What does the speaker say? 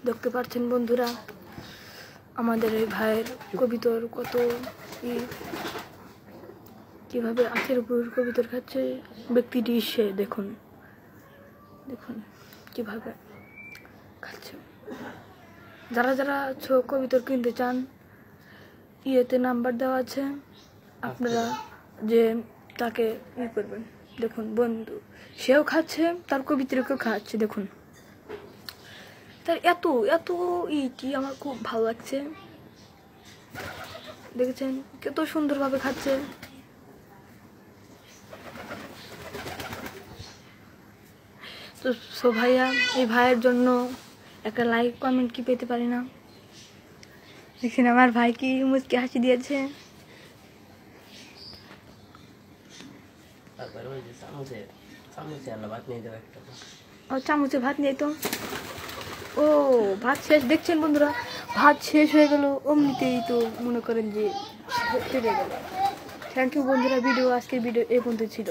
দেখতে পাচ্ছেন বন্ধুরা আমাদের এই ভাইয়ের কবিতর কত কিভাবে আখের উপর কবিতর খাচ্ছে ব্যক্তিটি সে দেখুন দেখুন কিভাবে খাচ্ছে। যারা যারা কবিতর কিনতে চান ইয়েতে নাম্বার দেওয়া আছে, আপনারা যে তাকে করবেন। দেখুন বন্ধু সেও খাচ্ছে, তার কবিতরকেও খাচ্ছে। দেখুন তার এত এত ইটি আমার খুব ভালো লাগছে। দেখেছেন কত সুন্দরভাবে খাচ্ছে। তো ভাইয়া এই ভাইয়ের জন্য একটা লাইক কমেন্ট কি পেতে পারি না? দেখছেন আমার ভাই কি মুচকি হাসি দিয়েছে। চামচে ভাত নিয়ে তো ও ভাত শেষ। দেখছেন বন্ধুরা ভাত শেষ হয়ে গেল অমনিতেই, তো মনে করেন যে চলে গেল। থ্যাংক ইউ বন্ধুরা, আজকের ভিডিও এই পর্যন্ত ছিল।